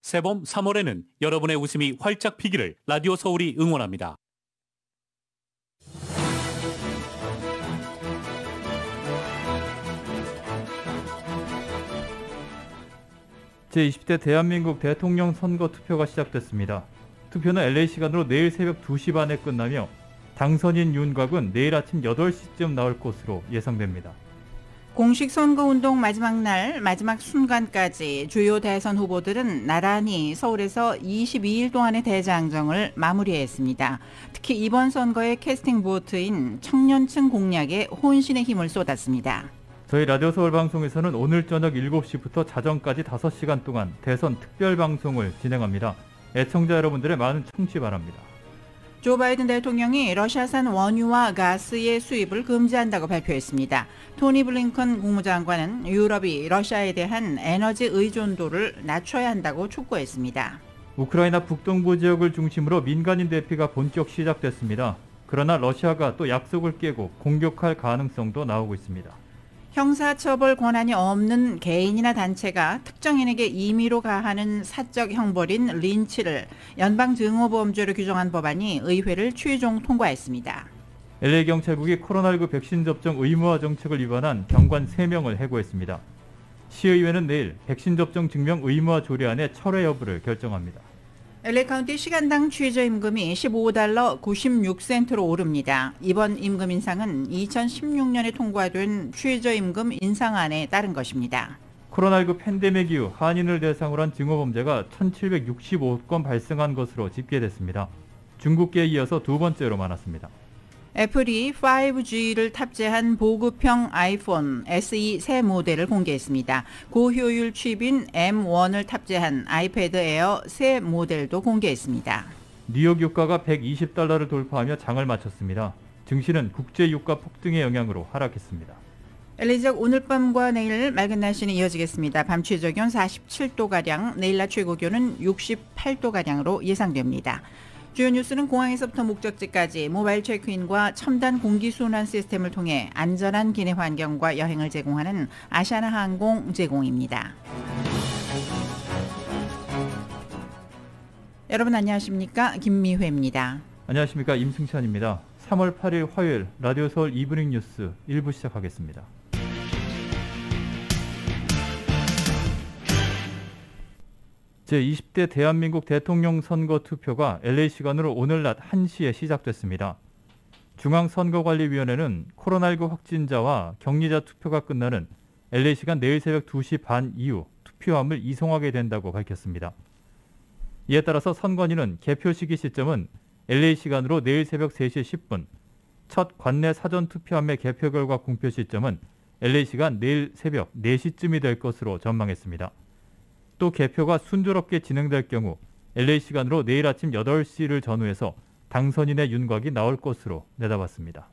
새봄 3월에는 여러분의 웃음이 활짝 피기를 라디오 서울이 응원합니다. 제20대 대한민국 대통령 선거 투표가 시작됐습니다. 투표는 LA 시간으로 내일 새벽 2시 반에 끝나며 당선인 윤곽은 내일 아침 8시쯤 나올 것으로 예상됩니다. 공식 선거운동 마지막 날, 마지막 순간까지 주요 대선 후보들은 나란히 서울에서 22일 동안의 대장정을 마무리했습니다. 특히 이번 선거의 캐스팅 보트인 청년층 공략에 혼신의 힘을 쏟았습니다. 저희 라디오 서울 방송에서는 오늘 저녁 7시부터 자정까지 5시간 동안 대선 특별 방송을 진행합니다. 애청자 여러분들의 많은 청취 바랍니다. 조 바이든 대통령이 러시아산 원유와 가스의 수입을 금지한다고 발표했습니다. 토니 블링컨 국무장관은 유럽이 러시아에 대한 에너지 의존도를 낮춰야 한다고 촉구했습니다. 우크라이나 북동부 지역을 중심으로 민간인 대피가 본격 시작됐습니다. 그러나 러시아가 또 약속을 깨고 공격할 가능성도 나오고 있습니다. 형사처벌 권한이 없는 개인이나 단체가 특정인에게 임의로 가하는 사적 형벌인 린치를 연방증오범죄로 규정한 법안이 의회를 최종 통과했습니다. LA경찰국이 코로나19 백신 접종 의무화 정책을 위반한 경관 3명을 해고했습니다. 시의회는 내일 백신 접종 증명 의무화 조례안의 철회 여부를 결정합니다. LA 카운티 시간당 최저임금이 $15 96센트로 오릅니다. 이번 임금 인상은 2016년에 통과된 최저임금 인상안에 따른 것입니다. 코로나19 팬데믹 이후 한인을 대상으로 한 증오범죄가 1765건 발생한 것으로 집계됐습니다. 중국계에 이어서 두 번째로 많았습니다. 애플이 5G를 탑재한 보급형 아이폰 SE 새 모델을 공개했습니다. 고효율 칩인 M1을 탑재한 아이패드 에어 새 모델도 공개했습니다. 뉴욕 유가가 $120를 돌파하며 장을 마쳤습니다. 증시는 국제 유가 폭등의 영향으로 하락했습니다. LA 지역 오늘 밤과 내일 맑은 날씨는 이어지겠습니다. 밤 최저 기온 47도가량, 내일 낮 최고 기온은 68도가량으로 예상됩니다. 주요 뉴스는 공항에서부터 목적지까지 모바일 체크인과 첨단 공기순환 시스템을 통해 안전한 기내 환경과 여행을 제공하는 아시아나 항공 제공입니다. 여러분 안녕하십니까? 김미회입니다. 안녕하십니까? 임승찬입니다. 3월 8일 화요일 라디오 서울 이브닝 뉴스 1부 시작하겠습니다. 제20대 대한민국 대통령 선거 투표가 LA 시간으로 오늘 낮 1시에 시작됐습니다. 중앙선거관리위원회는 코로나19 확진자와 격리자 투표가 끝나는 LA 시간 내일 새벽 2시 반 이후 투표함을 이송하게 된다고 밝혔습니다. 이에 따라서 선관위는 개표 시기 시점은 LA 시간으로 내일 새벽 3시 10분, 첫 관내 사전 투표함의 개표 결과 공표 시점은 LA 시간 내일 새벽 4시쯤이 될 것으로 전망했습니다. 또 개표가 순조롭게 진행될 경우 LA 시간으로 내일 아침 8시를 전후해서 당선인의 윤곽이 나올 것으로 내다봤습니다.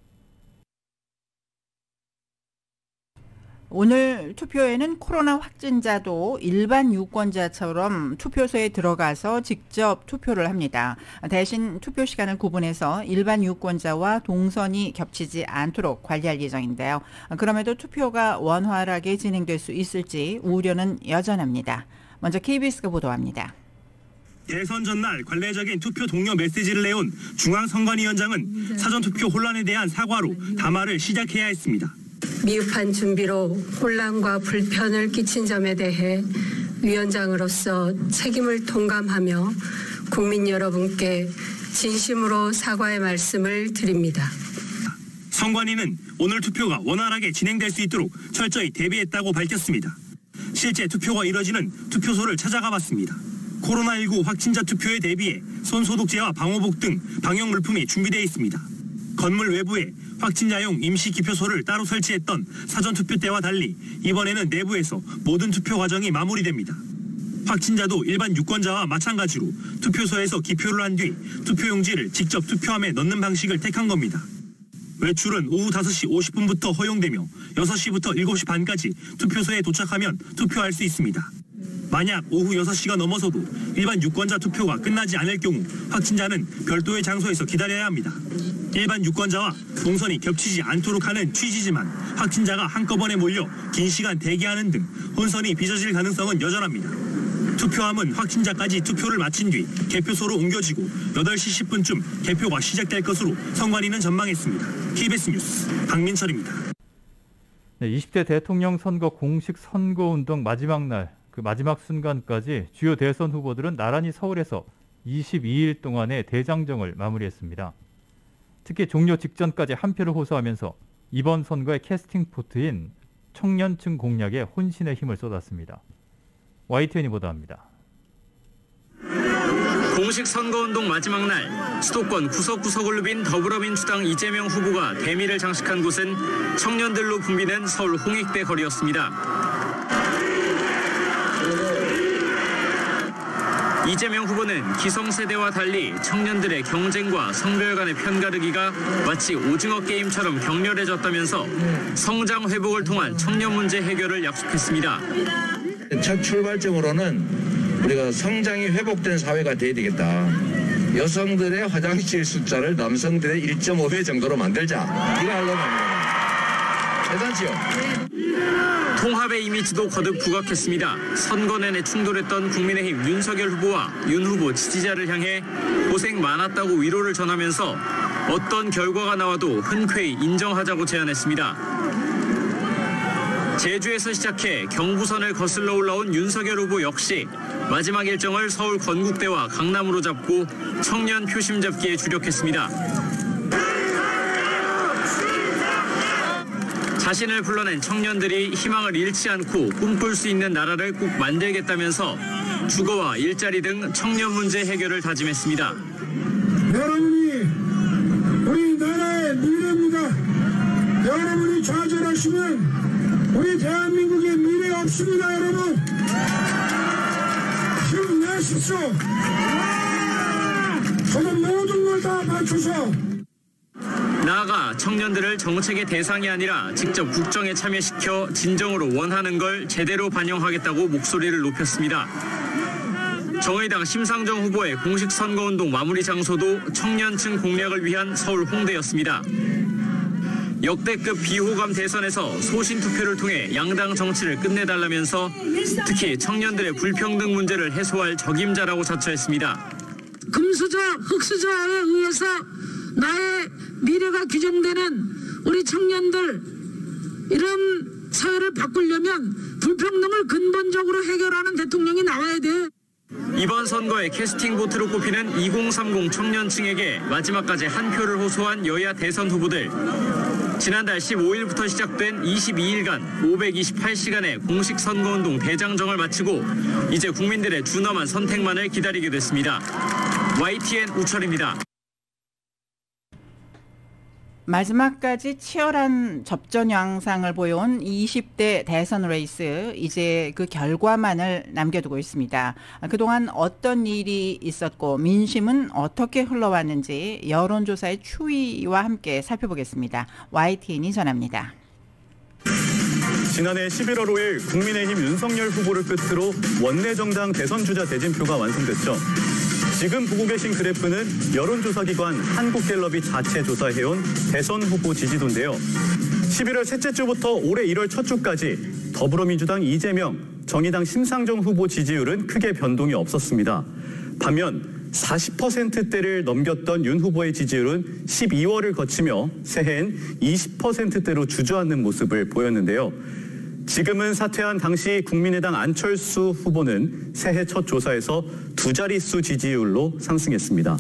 오늘 투표에는 코로나 확진자도 일반 유권자처럼 투표소에 들어가서 직접 투표를 합니다. 대신 투표 시간을 구분해서 일반 유권자와 동선이 겹치지 않도록 관리할 예정인데요. 그럼에도 투표가 원활하게 진행될 수 있을지 우려는 여전합니다. 먼저 KBS가 보도합니다. 대선 전날 관례적인 투표 독려 메시지를 내온 중앙선관위원장은 사전투표 혼란에 대한 사과로 담화를 시작해야 했습니다. 미흡한 준비로 혼란과 불편을 끼친 점에 대해 위원장으로서 책임을 통감하며 국민 여러분께 진심으로 사과의 말씀을 드립니다. 선관위는 오늘 투표가 원활하게 진행될 수 있도록 철저히 대비했다고 밝혔습니다. 실제 투표가 이뤄지는 투표소를 찾아가 봤습니다. 코로나19 확진자 투표에 대비해 손소독제와 방호복 등 방역 물품이 준비되어 있습니다. 건물 외부에 확진자용 임시 기표소를 따로 설치했던 사전투표 때와 달리 이번에는 내부에서 모든 투표 과정이 마무리됩니다. 확진자도 일반 유권자와 마찬가지로 투표소에서 기표를 한 뒤 투표용지를 직접 투표함에 넣는 방식을 택한 겁니다. 외출은 오후 5시 50분부터 허용되며 6시부터 7시 반까지 투표소에 도착하면 투표할 수 있습니다. 만약 오후 6시가 넘어서도 일반 유권자 투표가 끝나지 않을 경우 확진자는 별도의 장소에서 기다려야 합니다. 일반 유권자와 동선이 겹치지 않도록 하는 취지지만 확진자가 한꺼번에 몰려 긴 시간 대기하는 등 혼선이 빚어질 가능성은 여전합니다. 투표함은 확진자까지 투표를 마친 뒤 개표소로 옮겨지고 8시 10분쯤 개표가 시작될 것으로 선관위는 전망했습니다. KBS 뉴스 박민철입니다. 네, 20대 대통령 선거 공식 선거운동 마지막 날, 그 마지막 순간까지 주요 대선 후보들은 나란히 서울에서 22일 동안의 대장정을 마무리했습니다. 특히 종료 직전까지 한 표를 호소하면서 이번 선거의 캐스팅 포트인 청년층 공략에 혼신의 힘을 쏟았습니다. YTN이 보도합니다. 공식 선거운동 마지막 날 수도권 구석구석을 누빈 더불어민주당 이재명 후보가 대미를 장식한 곳은 청년들로 붐비는 서울 홍익대 거리였습니다. 이재명 후보는 기성세대와 달리 청년들의 경쟁과 성별 간의 편가르기가 마치 오징어 게임처럼 격렬해졌다면서 성장 회복을 통한 청년 문제 해결을 약속했습니다. 첫 출발점으로는 우리가 성장이 회복된 사회가 돼야 되겠다. 여성들의 화장실 숫자를 남성들의 1.5배 정도로 만들자. 이거 하려고 합니다. 대단지요? 통합의 이미지도 거듭 부각했습니다. 선거 내내 충돌했던 국민의힘 윤석열 후보와 윤 후보 지지자를 향해 고생 많았다고 위로를 전하면서 어떤 결과가 나와도 흔쾌히 인정하자고 제안했습니다. 제주에서 시작해 경부선을 거슬러 올라온 윤석열 후보 역시 마지막 일정을 서울 건국대와 강남으로 잡고 청년 표심 잡기에 주력했습니다. 자신을 불러낸 청년들이 희망을 잃지 않고 꿈꿀 수 있는 나라를 꼭 만들겠다면서 주거와 일자리 등 청년 문제 해결을 다짐했습니다. 여러분이 우리 나라의 미래입니다. 여러분이 좌절하시면 우리 대한민국의 미래 없습니다. 여러분 힘내십시오. 저는 모든 걸 다 맞춰서 나아가 청년들을 정책의 대상이 아니라 직접 국정에 참여시켜 진정으로 원하는 걸 제대로 반영하겠다고 목소리를 높였습니다. 정의당 심상정 후보의 공식 선거운동 마무리 장소도 청년층 공략을 위한 서울 홍대였습니다. 역대급 비호감 대선에서 소신 투표를 통해 양당 정치를 끝내달라면서 특히 청년들의 불평등 문제를 해소할 적임자라고 자처했습니다. 금수저, 흑수저에 의해서 나의 미래가 규정되는 우리 청년들, 이런 사회를 바꾸려면 불평등을 근본적으로 해결하는 대통령이 나와야 돼. 이번 선거의 캐스팅 보트로 꼽히는 2030 청년층에게 마지막까지 한 표를 호소한 여야 대선 후보들. 지난달 15일부터 시작된 22일간 528시간의 공식 선거운동 대장정을 마치고 이제 국민들의 준엄한 선택만을 기다리게 됐습니다. YTN 우철입니다. 마지막까지 치열한 접전 양상을 보여온 20대 대선 레이스, 이제 그 결과만을 남겨두고 있습니다. 그동안 어떤 일이 있었고 민심은 어떻게 흘러왔는지 여론조사의 추이와 함께 살펴보겠습니다. YTN이 전합니다. 지난해 11월 5일 국민의힘 윤석열 후보를 끝으로 원내정당 대선주자 대진표가 완성됐죠. 지금 보고 계신 그래프는 여론조사기관 한국갤럽이 자체 조사해온 대선 후보 지지도인데요. 11월 셋째 주부터 올해 1월 첫 주까지 더불어민주당 이재명, 정의당 심상정 후보 지지율은 크게 변동이 없었습니다. 반면 40%대를 넘겼던 윤 후보의 지지율은 12월을 거치며 새해엔 20%대로 주저앉는 모습을 보였는데요. 지금은 사퇴한 당시 국민의당 안철수 후보는 새해 첫 조사에서 두 자릿수 지지율로 상승했습니다.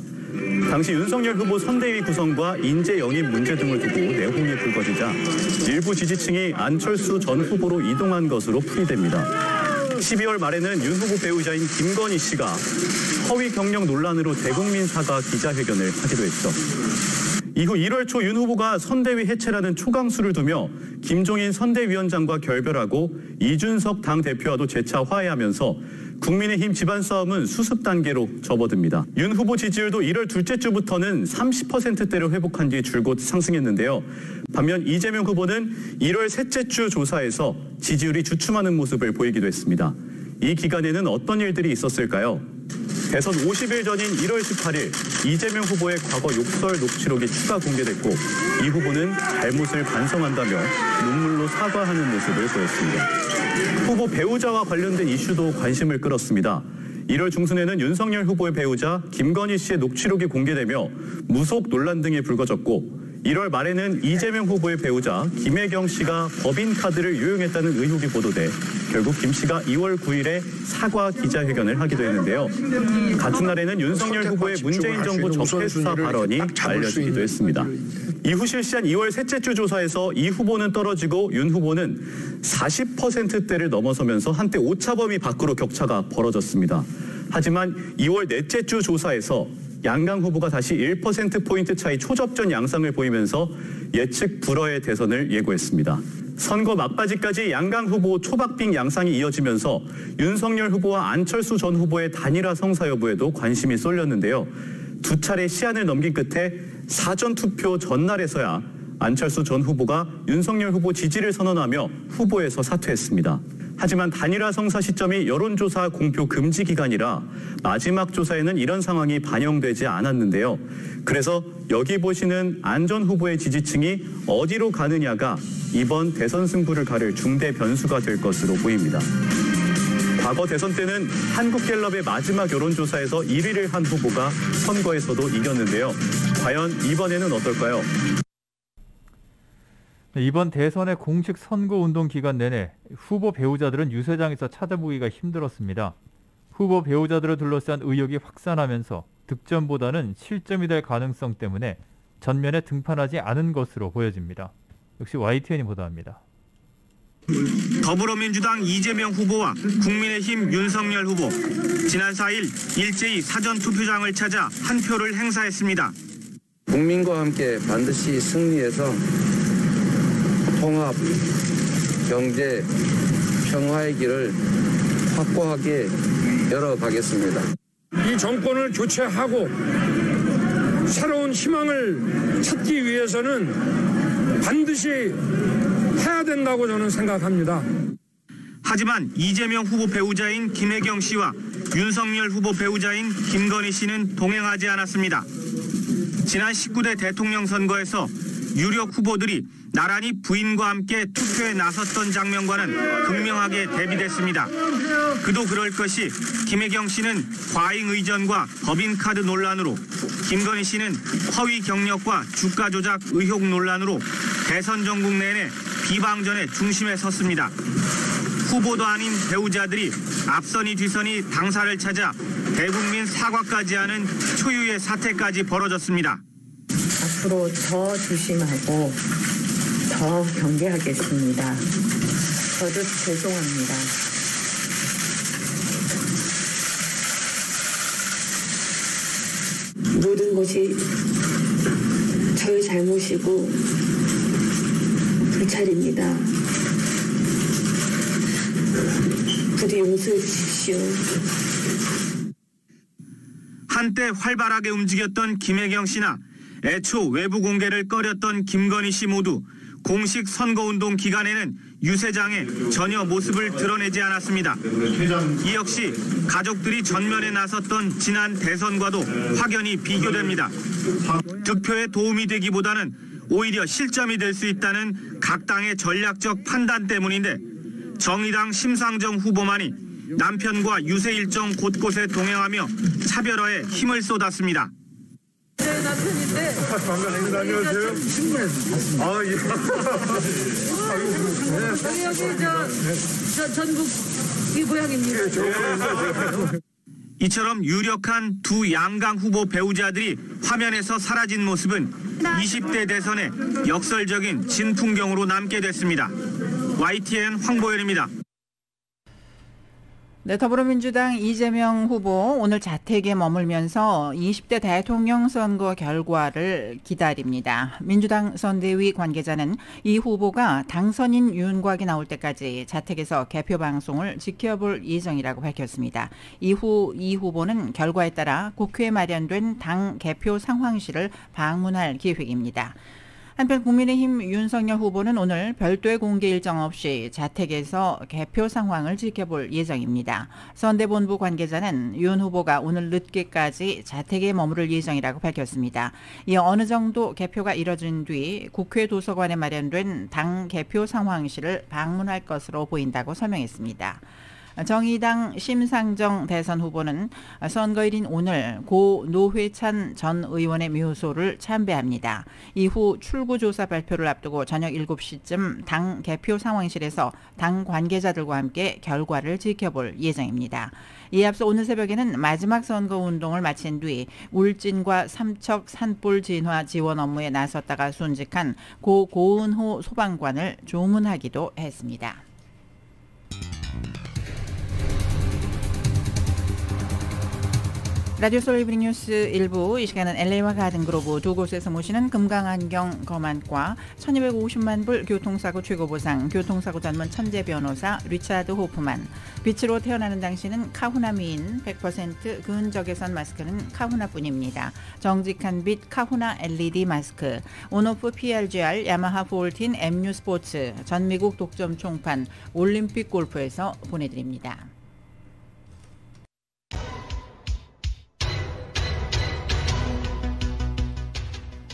당시 윤석열 후보 선대위 구성과 인재 영입 문제 등을 두고 내홍이 불거지자 일부 지지층이 안철수 전 후보로 이동한 것으로 풀이됩니다. 12월 말에는 윤 후보 배우자인 김건희 씨가 허위 경력 논란으로 대국민 사과 기자회견을 하기도 했죠. 이후 1월 초 윤 후보가 선대위 해체라는 초강수를 두며 김종인 선대위원장과 결별하고 이준석 당대표와도 재차 화해하면서 국민의힘 집안 싸움은 수습 단계로 접어듭니다. 윤 후보 지지율도 1월 둘째 주부터는 30%대로 회복한 뒤 줄곧 상승했는데요. 반면 이재명 후보는 1월 셋째 주 조사에서 지지율이 주춤하는 모습을 보이기도 했습니다. 이 기간에는 어떤 일들이 있었을까요? 대선 50일 전인 1월 18일 이재명 후보의 과거 욕설 녹취록이 추가 공개됐고 이 후보는 잘못을 반성한다며 눈물로 사과하는 모습을 보였습니다. 후보 배우자와 관련된 이슈도 관심을 끌었습니다. 1월 중순에는 윤석열 후보의 배우자 김건희 씨의 녹취록이 공개되며 무속 논란 등이 불거졌고 1월 말에는 이재명 후보의 배우자 김혜경 씨가 법인카드를 유용했다는 의혹이 보도돼 결국 김 씨가 2월 9일에 사과 기자회견을 하기도 했는데요. 같은 날에는 윤석열 후보의 문재인 정부 적폐수사 발언이 알려지기도 했습니다. 이후 실시한 2월 셋째 주 조사에서 이 후보는 떨어지고 윤 후보는 40%대를 넘어서면서 한때 오차범위 밖으로 격차가 벌어졌습니다. 하지만 2월 넷째 주 조사에서 양강 후보가 다시 1%포인트 차이 초접전 양상을 보이면서 예측 불허의 대선을 예고했습니다. 선거 막바지까지 양강 후보 초박빙 양상이 이어지면서 윤석열 후보와 안철수 전 후보의 단일화 성사 여부에도 관심이 쏠렸는데요. 두 차례 시한을 넘긴 끝에 사전투표 전날에서야 안철수 전 후보가 윤석열 후보 지지를 선언하며 후보에서 사퇴했습니다. 하지만 단일화 성사 시점이 여론조사 공표 금지 기간이라 마지막 조사에는 이런 상황이 반영되지 않았는데요. 그래서 여기 보시는 안 전 후보의 지지층이 어디로 가느냐가 이번 대선 승부를 가를 중대 변수가 될 것으로 보입니다. 과거 대선 때는 한국갤럽의 마지막 여론조사에서 1위를 한 후보가 선거에서도 이겼는데요. 과연 이번에는 어떨까요? 이번 대선의 공식 선거운동 기간 내내 후보 배우자들은 유세장에서 찾아보기가 힘들었습니다. 후보 배우자들을 둘러싼 의혹이 확산하면서 득점보다는 실점이 될 가능성 때문에 전면에 등판하지 않은 것으로 보여집니다. 역시 YTN이 보도합니다. 더불어민주당 이재명 후보와 국민의힘 윤석열 후보 지난 4일 일제히 사전투표장을 찾아 한 표를 행사했습니다. 국민과 함께 반드시 승리해서 통합, 경제, 평화의 길을 확고하게 열어가겠습니다. 이 정권을 교체하고 새로운 희망을 찾기 위해서는 반드시 해야 된다고 저는 생각합니다. 하지만 이재명 후보 배우자인 김혜경 씨와 윤석열 후보 배우자인 김건희 씨는 동행하지 않았습니다. 지난 19대 대통령 선거에서 유력 후보들이 나란히 부인과 함께 투표에 나섰던 장면과는 극명하게 대비됐습니다. 그도 그럴 것이 김혜경 씨는 과잉 의전과 법인카드 논란으로, 김건희 씨는 허위 경력과 주가 조작 의혹 논란으로 대선 전국 내내 비방전의 중심에 섰습니다. 후보도 아닌 배우자들이 앞선이 뒤선이 당사를 찾아 대국민 사과까지 하는 초유의 사태까지 벌어졌습니다. 앞으로 더 조심하고 더 경계하겠습니다. 거듭 죄송합니다. 모든 것이 저의 잘못이고 불찰입니다. 부디 용서해 주십시오. 한때 활발하게 움직였던 김혜경 씨나 애초 외부 공개를 꺼렸던 김건희 씨 모두 공식 선거운동 기간에는 유세장에 전혀 모습을 드러내지 않았습니다. 이 역시 가족들이 전면에 나섰던 지난 대선과도 확연히 비교됩니다. 득표에 도움이 되기보다는 오히려 실점이 될 수 있다는 각 당의 전략적 판단 때문인데 정의당 심상정 후보만이 남편과 유세 일정 곳곳에 동행하며 차별화에 힘을 쏟았습니다. 네, 남편인데. 안녕하세요. 아, 예. 여기 전국 이 고향입니다. 이처럼 유력한 두 양강 후보 배우자들이 화면에서 사라진 모습은 20대 대선의 역설적인 진풍경으로 남게 됐습니다. YTN 황보현입니다. 네, 더불어민주당 이재명 후보 오늘 자택에 머물면서 20대 대통령 선거 결과를 기다립니다. 민주당 선대위 관계자는 이 후보가 당선인 윤곽이 나올 때까지 자택에서 개표 방송을 지켜볼 예정이라고 밝혔습니다. 이후 이 후보는 결과에 따라 국회에 마련된 당 개표 상황실을 방문할 계획입니다. 한편 국민의힘 윤석열 후보는 오늘 별도의 공개 일정 없이 자택에서 개표 상황을 지켜볼 예정입니다. 선대본부 관계자는 윤 후보가 오늘 늦게까지 자택에 머무를 예정이라고 밝혔습니다. 이어 어느 정도 개표가 이뤄진 뒤 국회 도서관에 마련된 당 개표 상황실을 방문할 것으로 보인다고 설명했습니다. 정의당 심상정 대선 후보는 선거일인 오늘 고 노회찬 전 의원의 묘소를 참배합니다. 이후 출구조사 발표를 앞두고 저녁 7시쯤 당 개표 상황실에서 당 관계자들과 함께 결과를 지켜볼 예정입니다. 이에 앞서 오늘 새벽에는 마지막 선거운동을 마친 뒤 울진과 삼척 산불 진화 지원 업무에 나섰다가 순직한 고 고은호 소방관을 조문하기도 했습니다. 라디오 서울 이브닝 뉴스 1부, 이 시간은 LA와 가든그로브 두 곳에서 모시는 금강안경 검안과 1250만 불 교통사고 최고보상 교통사고 전문 천재 변호사 리차드 호프만, 빛으로 태어나는 당신은 카후나 미인 100% 근적외선 마스크는 카후나뿐입니다. 정직한 빛 카후나 LED 마스크, 온오프 PRGR 야마하 14 MU 스포츠, 전미국 독점 총판 올림픽 골프에서 보내드립니다.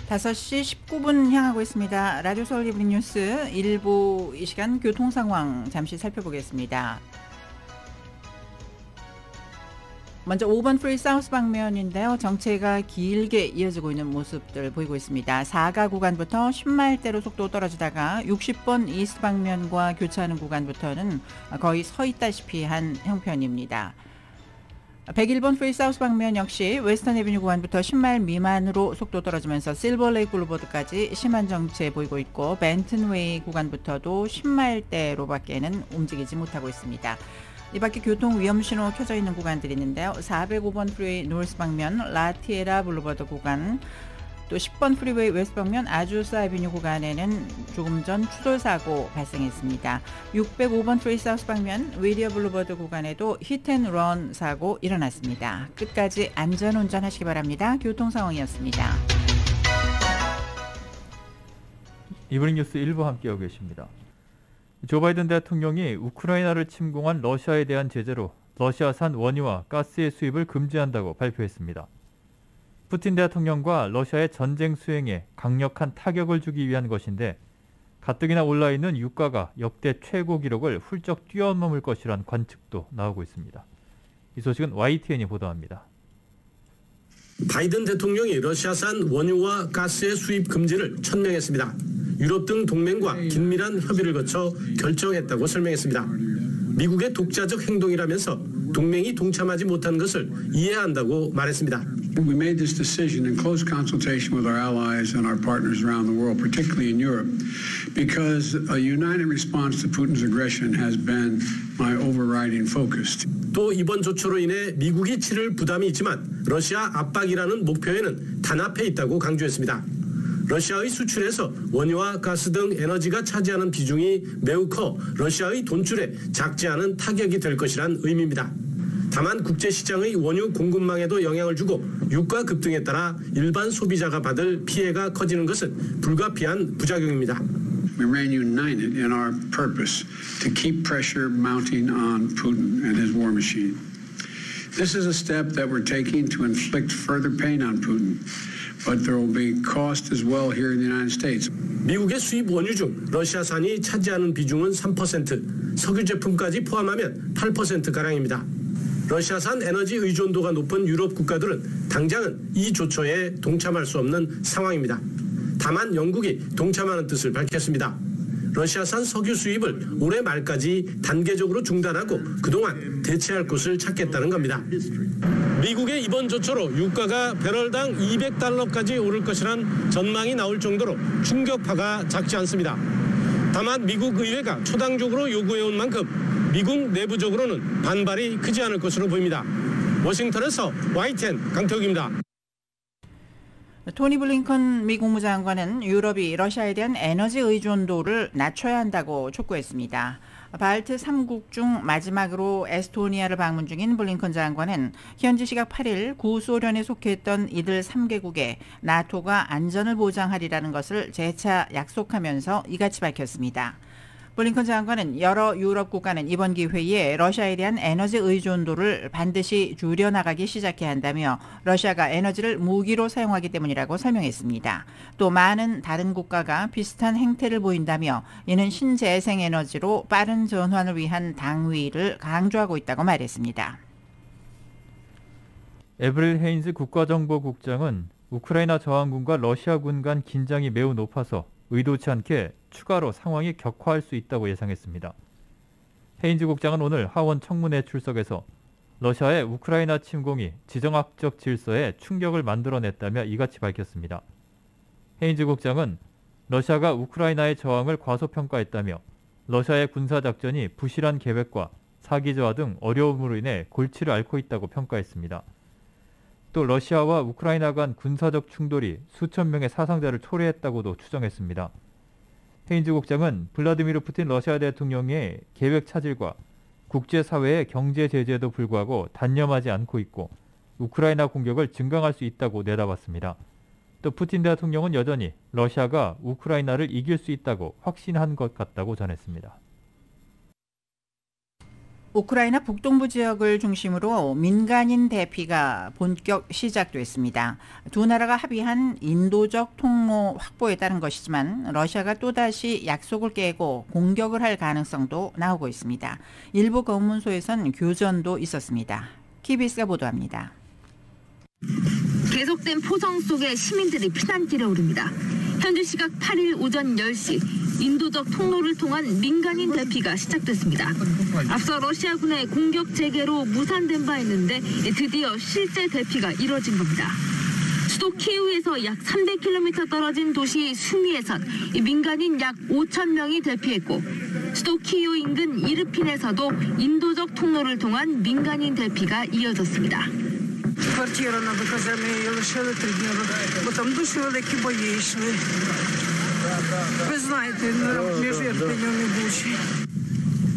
5시 19분 향하고 있습니다. 라디오 서울 이브닝 뉴스 1부, 이 시간 교통 상황 잠시 살펴보겠습니다. 먼저 5번 프리 사우스 방면인데요. 정체가 길게 이어지고 있는 모습들 보이고 있습니다. 4가 구간부터 10마일대로 속도 떨어지다가 60번 이스트 방면과 교차하는 구간부터는 거의 서 있다시피 한 형편입니다. 101번 프리 사우스 방면 역시 웨스턴 애비뉴 구간부터 10마일 미만으로 속도 떨어지면서 실버레이크 블루보드까지 심한 정체 보이고 있고, 벤튼웨이 구간부터도 10마일대로밖에는 움직이지 못하고 있습니다. 이 밖에 교통 위험신호 켜져 있는 구간들이 있는데요. 405번 프리웨이 노스 방면 라티에라 블루보드 구간, 또 10번 프리웨이 웨스트 방면 아주사 애비뉴 구간에는 조금 전 추돌사고 발생했습니다. 605번 프리 사우스 방면 위리어 블루버드 구간에도 히트앤런 사고 일어났습니다. 끝까지 안전운전 하시기 바랍니다. 교통 상황이었습니다. 이브닝 뉴스 1부 함께하고 계십니다. 조 바이든 대통령이 우크라이나를 침공한 러시아에 대한 제재로 러시아산 원유와 가스의 수입을 금지한다고 발표했습니다. 푸틴 대통령과 러시아의 전쟁 수행에 강력한 타격을 주기 위한 것인데, 가뜩이나 올라있는 유가가 역대 최고 기록을 훌쩍 뛰어넘을 것이란 관측도 나오고 있습니다. 이 소식은 YTN이 보도합니다. 바이든 대통령이 러시아산 원유와 가스의 수입 금지를 천명했습니다. 유럽 등 동맹과 긴밀한 협의를 거쳐 결정했다고 설명했습니다. 미국의 독자적 행동이라면서 동맹이 동참하지 못한 것을 이해한다고 말했습니다. We made this decision in close consultation with our allies and our partners around the world, particularly in Europe, because a united response to Putin's aggression has been my overriding focus. 또 이번 조처로 인해 미국이 치를 부담이 있지만 러시아 압박이라는 목표에는 단합해 있다고 강조했습니다. 러시아의 수출에서 원유와 가스 등 에너지가 차지하는 비중이 매우 커 러시아의 돈줄에 작지 않은 타격이 될 것이란 의미입니다. 다만 국제시장의 원유 공급망에도 영향을 주고 유가 급등에 따라 일반 소비자가 받을 피해가 커지는 것은 불가피한 부작용입니다. We remain united in our purpose to keep pressure mounting on Putin and his war machine. This is a step that we're taking to inflict further pain on Putin. But there will be cost as well here in the United States. 미국의 수입 원유 중 러시아산이 차지하는 비중은 3%, 석유 제품까지 포함하면 8%가량입니다. 러시아산 에너지 의존도가 높은 유럽 국가들은 당장은 이 조처에 동참할 수 없는 상황입니다. 다만 영국이 동참하는 뜻을 밝혔습니다. 러시아산 석유 수입을 올해 말까지 단계적으로 중단하고 그동안 대체할 곳을 찾겠다는 겁니다. 미국의 이번 조처로 유가가 배럴당 $200까지 오를 것이란 전망이 나올 정도로 충격파가 작지 않습니다. 다만 미국 의회가 초당적으로 요구해온 만큼 미국 내부적으로는 반발이 크지 않을 것으로 보입니다. 워싱턴에서 YTN 강태욱입니다. 토니 블링컨 미 국무장관은 유럽이 러시아에 대한 에너지 의존도를 낮춰야 한다고 촉구했습니다. 발트 3국 중 마지막으로 에스토니아를 방문 중인 블링컨 장관은 현지 시각 8일 구소련에 속했던 이들 3개국에 나토가 안전을 보장하리라는 것을 재차 약속하면서 이같이 밝혔습니다. 블링컨 장관은 여러 유럽 국가는 이번 기회에 러시아에 대한 에너지 의존도를 반드시 줄여나가기 시작해야 한다며 러시아가 에너지를 무기로 사용하기 때문이라고 설명했습니다. 또 많은 다른 국가가 비슷한 행태를 보인다며 이는 신재생에너지로 빠른 전환을 위한 당위를 강조하고 있다고 말했습니다. 에브릴 헤인즈 국가정보국장은 우크라이나 저항군과 러시아군 간 긴장이 매우 높아서 의도치 않게 추가로 상황이 격화할 수 있다고 예상했습니다. 헤인즈 국장은 오늘 하원 청문회 출석에서 러시아의 우크라이나 침공이 지정학적 질서에 충격을 만들어냈다며 이같이 밝혔습니다. 헤인즈 국장은 러시아가 우크라이나의 저항을 과소평가했다며 러시아의 군사작전이 부실한 계획과 사기 저하 등 어려움으로 인해 골치를 앓고 있다고 평가했습니다. 또 러시아와 우크라이나 간 군사적 충돌이 수천 명의 사상자를 초래했다고도 추정했습니다. 헤인즈 국장은 블라디미르 푸틴 러시아 대통령의 계획 차질과 국제사회의 경제 제재에도 불구하고 단념하지 않고 있고 우크라이나 공격을 증강할 수 있다고 내다봤습니다. 또 푸틴 대통령은 여전히 러시아가 우크라이나를 이길 수 있다고 확신한 것 같다고 전했습니다. 우크라이나 북동부 지역을 중심으로 민간인 대피가 본격 시작됐습니다. 두 나라가 합의한 인도적 통로 확보에 따른 것이지만 러시아가 또다시 약속을 깨고 공격을 할 가능성도 나오고 있습니다. 일부 검문소에선 교전도 있었습니다. KBS가 보도합니다. 계속된 포성 속에 시민들이 피난길에 오릅니다. 현지 시각 8일 오전 10시 인도적 통로를 통한 민간인 대피가 시작됐습니다. 앞서 러시아군의 공격 재개로 무산된 바 있는데 드디어 실제 대피가 이뤄진 겁니다. 수도 키이우에서 약 300km 떨어진 도시 수미에선 민간인 약 5천 명이 대피했고 수도 키이우 인근 이르핀에서도 인도적 통로를 통한 민간인 대피가 이어졌습니다. Квартира на доказання її лишили 3 дні, бо там дуже великі бої йшли. Ви знаєте, між Ірпінем і Бучі.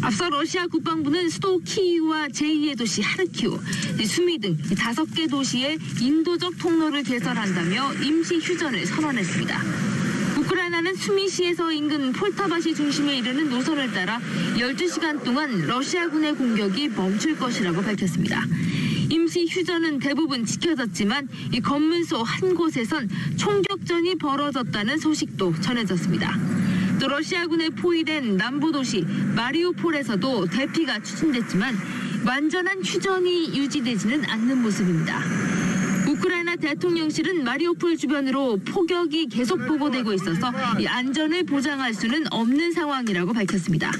앞서 러시아 국방부는 수도 키이우와 제2의 도시 하르키우, 수미 등 5개 도시에 인도적 통로를 개설한다며 임시 휴전을 선언했습니다. 우크라이나는 수미시에서 인근 폴타바시 중심에 이르는 노선을 따라 12시간 동안 러시아군의 공격이 멈출 것이라고 밝혔습니다. 임시 휴전은 대부분 지켜졌지만 이 검문소 한 곳에선 총격전이 벌어졌다는 소식도 전해졌습니다. 또 러시아군에 포위된 남부도시 마리우폴에서도 대피가 추진됐지만 완전한 휴전이 유지되지는 않는 모습입니다. 우크라이나 대통령실은 마리우폴 주변으로 폭격이 계속 보고되고 있어서 이 안전을 보장할 수는 없는 상황이라고 밝혔습니다.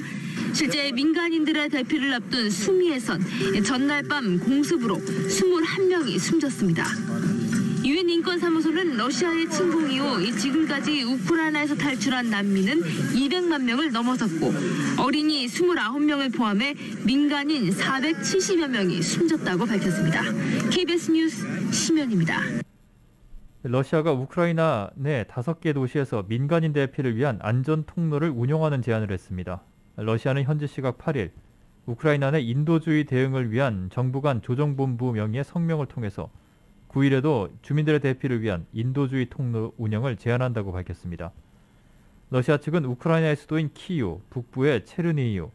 실제 민간인들의 대피를 앞둔 수미에선 전날 밤 공습으로 21명이 숨졌습니다. 유엔 인권사무소는 러시아의 침공 이후 지금까지 우크라이나에서 탈출한 난민은 200만 명을 넘어섰고 어린이 29명을 포함해 민간인 470여 명이 숨졌다고 밝혔습니다. KBS 뉴스 심연입니다. 러시아가 우크라이나 내 5개 도시에서 민간인 대피를 위한 안전 통로를 운영하는 제안을 했습니다. 러시아는 현지 시각 8일 우크라이나 내 인도주의 대응을 위한 정부 간 조정본부 명의의 성명을 통해서 9일에도 주민들의 대피를 위한 인도주의 통로 운영을 제안한다고 밝혔습니다. 러시아 측은 우크라이나의 수도인 키이우, 북부의 체르니히우,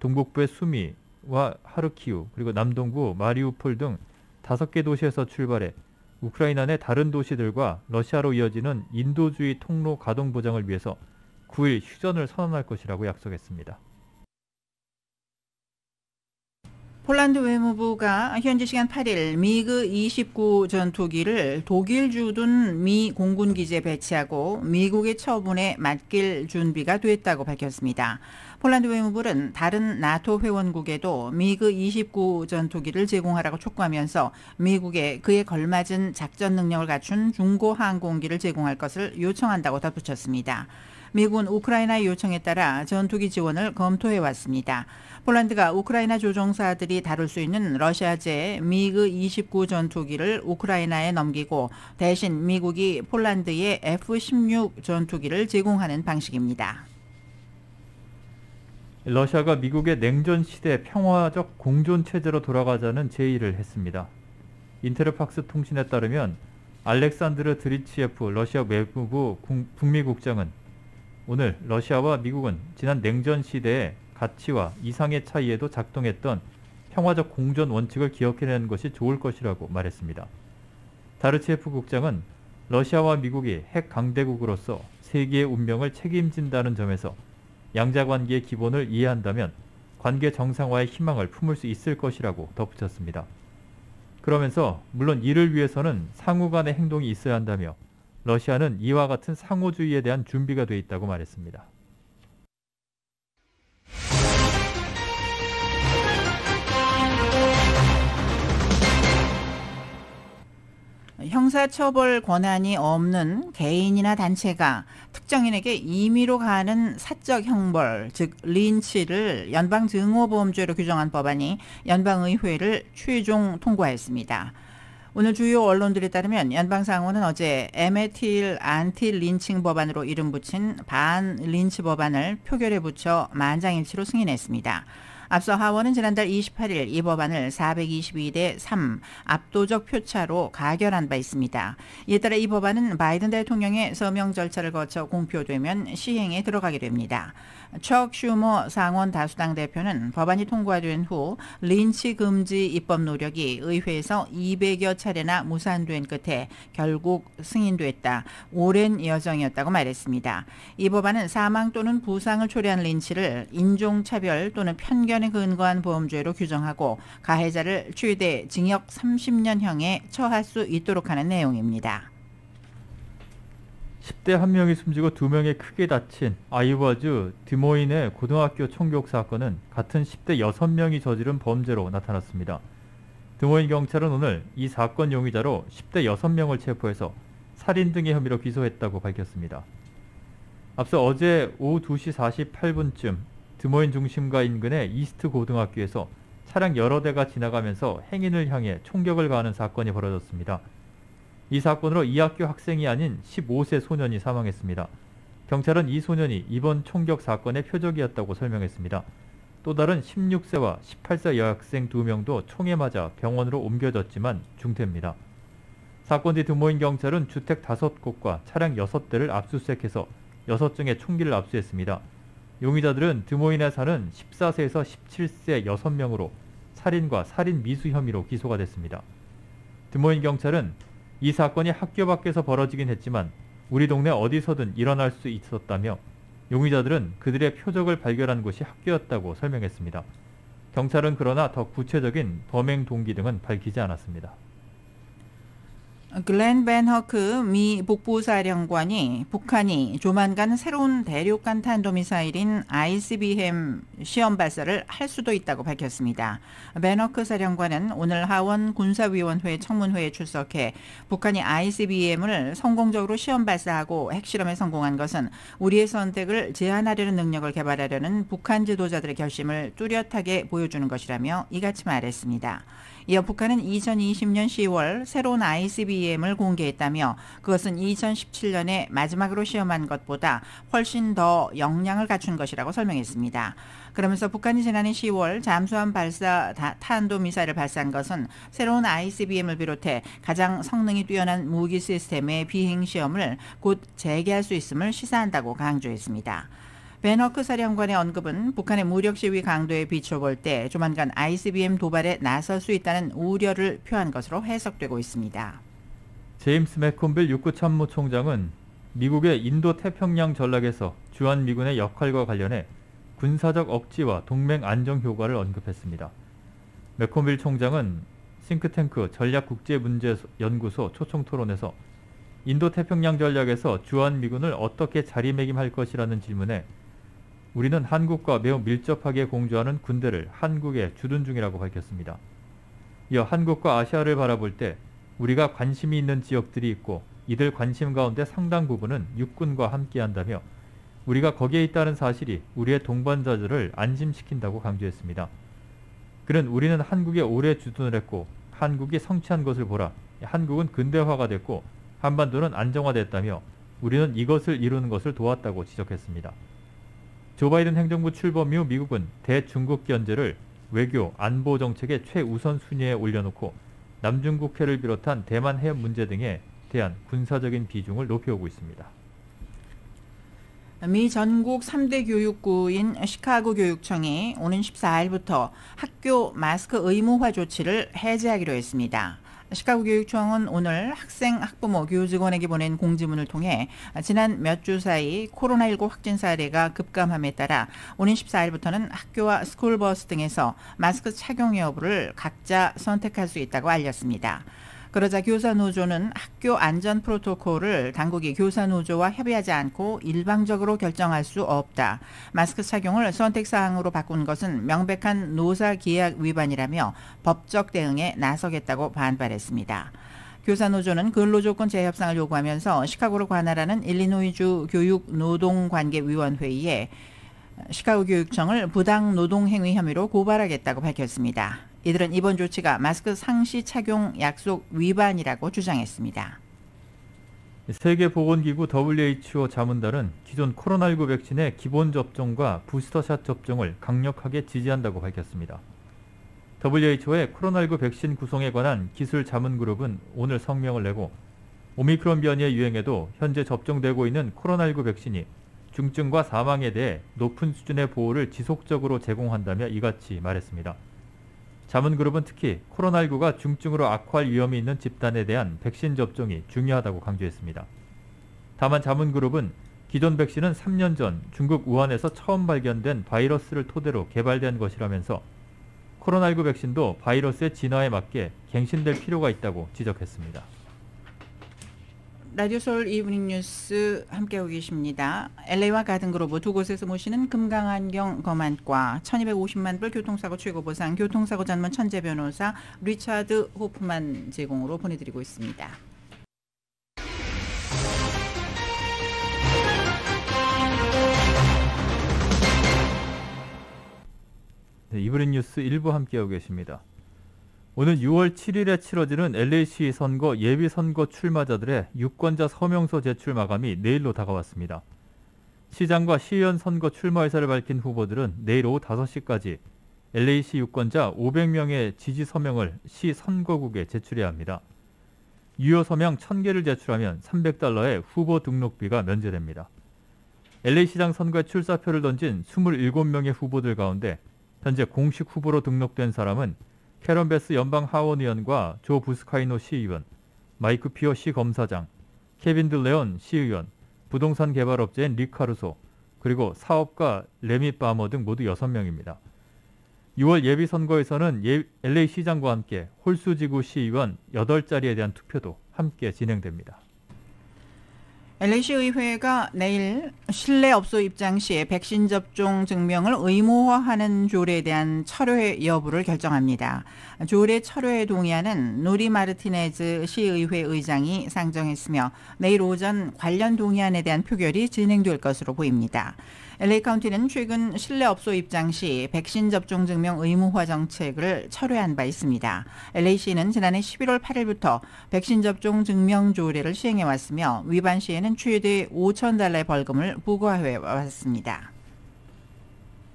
동북부의 수미와 하르키우, 그리고 남동부 마리우폴 등 5개 도시에서 출발해 우크라이나 내 다른 도시들과 러시아로 이어지는 인도주의 통로 가동 보장을 위해서 9일 휴전을 선언할 것이라고 약속했습니다. 폴란드 외무부가 현지 시간 8일 미그 29 전투기를 독일 주둔 미 공군 기지에 배치하고 미국의 처분에 맡길 준비가 됐다고 밝혔습니다. 폴란드 외무부는 다른 나토 회원국에도 미그 29 전투기를 제공하라고 촉구하면서 미국에 그에 걸맞은 작전 능력을 갖춘 중고 항공기를 제공할 것을 요청한다고 덧붙였습니다. 미국은 우크라이나의 요청에 따라 전투기 지원을 검토해왔습니다. 폴란드가 우크라이나 조종사들이 다룰 수 있는 러시아제 미그 29 전투기를 우크라이나에 넘기고 대신 미국이 폴란드에 F-16 전투기를 제공하는 방식입니다. 러시아가 미국의 냉전 시대 평화적 공존 체제로 돌아가자는 제의를 했습니다. 인테르팍스 통신에 따르면 알렉산드르 드리치예프 러시아 외무부 북미국장은 오늘 러시아와 미국은 지난 냉전 시대의 가치와 이상의 차이에도 작동했던 평화적 공존 원칙을 기억해내는 것이 좋을 것이라고 말했습니다. 다르치예프 국장은 러시아와 미국이 핵 강대국으로서 세계의 운명을 책임진다는 점에서 양자관계의 기본을 이해한다면 관계 정상화의 희망을 품을 수 있을 것이라고 덧붙였습니다. 그러면서 물론 이를 위해서는 상호 간의 행동이 있어야 한다며 러시아는 이와 같은 상호주의에 대한 준비가 돼 있다고 말했습니다. 형사처벌 권한이 없는 개인이나 단체가 특정인에게 임의로 가하는 사적 형벌, 즉 린치를 연방증오보험죄로 규정한 법안이 연방의회를 최종 통과했습니다. 오늘 주요 언론들에 따르면 연방상원은 어제 에메틸 안티 린칭 법안으로 이름 붙인 반린치 법안을 표결에 붙여 만장일치로 승인했습니다. 앞서 하원은 지난달 28일 이 법안을 422대 3 압도적 표차로 가결한 바 있습니다. 이에 따라 이 법안은 바이든 대통령의 서명 절차를 거쳐 공표되면 시행에 들어가게 됩니다. 척 슈머 상원 다수당 대표는 법안이 통과된 후 린치 금지 입법 노력이 의회에서 200여 차례나 무산된 끝에 결국 승인됐다. 오랜 여정이었다고 말했습니다. 이 법안은 사망 또는 부상을 초래한 린치를 인종차별 또는 편견에 근거한 보험죄로 규정하고 가해자를 최대 징역 30년형에 처할 수 있도록 하는 내용입니다. 10대 1명이 숨지고 2명이 크게 다친 아이오와주 드모인의 고등학교 총격 사건은 같은 10대 6명이 저지른 범죄로 나타났습니다. 드모인 경찰은 오늘 이 사건 용의자로 10대 6명을 체포해서 살인 등의 혐의로 기소했다고 밝혔습니다. 앞서 어제 오후 2시 48분쯤 드모인 중심가 인근의 이스트 고등학교에서 차량 여러 대가 지나가면서 행인을 향해 총격을 가하는 사건이 벌어졌습니다. 이 사건으로 이 학교 학생이 아닌 15세 소년이 사망했습니다. 경찰은 이 소년이 이번 총격 사건의 표적이었다고 설명했습니다. 또 다른 16세와 18세 여학생 2명도 총에 맞아 병원으로 옮겨졌지만 중태입니다. 사건 뒤 드모인 경찰은 주택 5곳과 차량 6대를 압수수색해서 6증의 총기를 압수했습니다. 용의자들은 드모인에 사는 14세에서 17세 6명으로 살인과 살인 미수 혐의로 기소가 됐습니다. 드모인 경찰은 이 사건이 학교 밖에서 벌어지긴 했지만 우리 동네 어디서든 일어날 수 있었다며 용의자들은 그들의 표적을 발견한 곳이 학교였다고 설명했습니다. 경찰은 그러나 더 구체적인 범행 동기 등은 밝히지 않았습니다. 글렌 벤 허크 미 북부사령관이 북한이 조만간 새로운 대륙간 탄도미사일인 ICBM 시험 발사를 할 수도 있다고 밝혔습니다. 벤 허크 사령관은 오늘 하원 군사위원회 청문회에 출석해 북한이 ICBM을 성공적으로 시험 발사하고 핵실험에 성공한 것은 우리의 선택을 제한하려는 능력을 개발하려는 북한 지도자들의 결심을 뚜렷하게 보여주는 것이라며 이같이 말했습니다. 이어 북한은 2020년 10월 새로운 ICBM을 공개했다며 그것은 2017년에 마지막으로 시험한 것보다 훨씬 더 역량을 갖춘 것이라고 설명했습니다. 그러면서 북한이 지난해 10월 잠수함 발사 탄도미사일을 발사한 것은 새로운 ICBM을 비롯해 가장 성능이 뛰어난 무기 시스템의 비행 시험을 곧 재개할 수 있음을 시사한다고 강조했습니다. 벤 허크 사령관의 언급은 북한의 무력 시위 강도에 비춰볼 때 조만간 ICBM 도발에 나설 수 있다는 우려를 표한 것으로 해석되고 있습니다. 제임스 맥콤빌 육구참모총장은 미국의 인도태평양 전략에서 주한미군의 역할과 관련해 군사적 억지와 동맹 안정 효과를 언급했습니다. 맥콤빌 총장은 싱크탱크 전략국제문제연구소 초청토론에서 인도태평양 전략에서 주한미군을 어떻게 자리매김할 것이라는 질문에 우리는 한국과 매우 밀접하게 공조하는 군대를 한국에 주둔 중이라고 밝혔습니다. 이어 한국과 아시아를 바라볼 때 우리가 관심이 있는 지역들이 있고 이들 관심 가운데 상당 부분은 육군과 함께한다며 우리가 거기에 있다는 사실이 우리의 동반자들을 안심시킨다고 강조했습니다. 그는 우리는 한국에 오래 주둔을 했고 한국이 성취한 것을 보라. 한국은 근대화가 됐고 한반도는 안정화됐다며 우리는 이것을 이루는 것을 도왔다고 지적했습니다. 조 바이든 행정부 출범 이후 미국은 대중국 견제를 외교, 안보 정책의 최우선 순위에 올려놓고 남중국해를 비롯한 대만 해협 문제 등에 대한 군사적인 비중을 높여오고 있습니다. 미 전국 3대 교육구인 시카고 교육청이 오는 14일부터 학교 마스크 의무화 조치를 해제하기로 했습니다. 시카고 교육청은 오늘 학생, 학부모, 교직원에게 보낸 공지문을 통해 지난 몇 주 사이 코로나19 확진 사례가 급감함에 따라 오는 14일부터는 학교와 스쿨버스 등에서 마스크 착용 여부를 각자 선택할 수 있다고 알렸습니다. 그러자 교사노조는 학교 안전 프로토콜을 당국이 교사노조와 협의하지 않고 일방적으로 결정할 수 없다. 마스크 착용을 선택사항으로 바꾼 것은 명백한 노사계약 위반이라며 법적 대응에 나서겠다고 반발했습니다. 교사노조는 근로조건 재협상을 요구하면서 시카고를 관할하는 일리노이주 교육노동관계위원회의에 시카고 교육청을 부당 노동행위 혐의로 고발하겠다고 밝혔습니다. 이들은 이번 조치가 마스크 상시 착용 약속 위반이라고 주장했습니다. 세계보건기구 WHO 자문단은 기존 코로나19 백신의 기본 접종과 부스터샷 접종을 강력하게 지지한다고 밝혔습니다. WHO의 코로나19 백신 구성에 관한 기술 자문그룹은 오늘 성명을 내고 오미크론 변이의 유행에도 현재 접종되고 있는 코로나19 백신이 중증과 사망에 대해 높은 수준의 보호를 지속적으로 제공한다며 이같이 말했습니다. 자문그룹은 특히 코로나19가 중증으로 악화할 위험이 있는 집단에 대한 백신 접종이 중요하다고 강조했습니다. 다만 자문그룹은 기존 백신은 3년 전 중국 우한에서 처음 발견된 바이러스를 토대로 개발된 것이라면서 코로나19 백신도 바이러스의 진화에 맞게 갱신될 필요가 있다고 지적했습니다. 라디오 서울 이브닝 뉴스 함께하고 계십니다. LA와 가든그로브 두 곳에서 모시는 금강안경 검안과 1250만 불 교통사고 최고보상 교통사고 전문 천재 변호사 리차드 호프만 제공으로 보내드리고 있습니다. 네, 이브닝 뉴스 1부 함께하고 계십니다. 오늘 6월 7일에 치러지는 LA시 선거 예비선거 출마자들의 유권자 서명서 제출 마감이 내일로 다가왔습니다. 시장과 시의원 선거 출마 의사를 밝힌 후보들은 내일 오후 5시까지 LA시 유권자 500명의 지지 서명을 시 선거국에 제출해야 합니다. 유효 서명 1000개를 제출하면 $300의 후보 등록비가 면제됩니다. LA시장 선거에 출사표를 던진 27명의 후보들 가운데 현재 공식 후보로 등록된 사람은 캐런 베스 연방 하원 의원과 조 부스카이노 시의원, 마이크 피어 시 검사장, 케빈 들레온 시의원, 부동산 개발업체인 릭 카루소, 그리고 사업가 레미 바머 등 모두 6명입니다. 6월 예비선거에서는 LA 시장과 함께 홀수지구 시의원 8자리에 대한 투표도 함께 진행됩니다. LA시 의회가 내일 실내 업소 입장 시에 백신 접종 증명을 의무화하는 조례에 대한 철회 여부를 결정합니다. 조례 철회에 동의하는 누리 마르티네즈 시의회 의장이 상정했으며 내일 오전 관련 동의안에 대한 표결이 진행될 것으로 보입니다. LA 카운티는 최근 실내 업소 입장 시 백신 접종 증명 의무화 정책을 철회한 바 있습니다. LA시는 지난해 11월 8일부터 백신 접종 증명 조례를 시행해 왔으며 위반 시에는 최대 $5,000의 벌금을 부과해 왔습니다.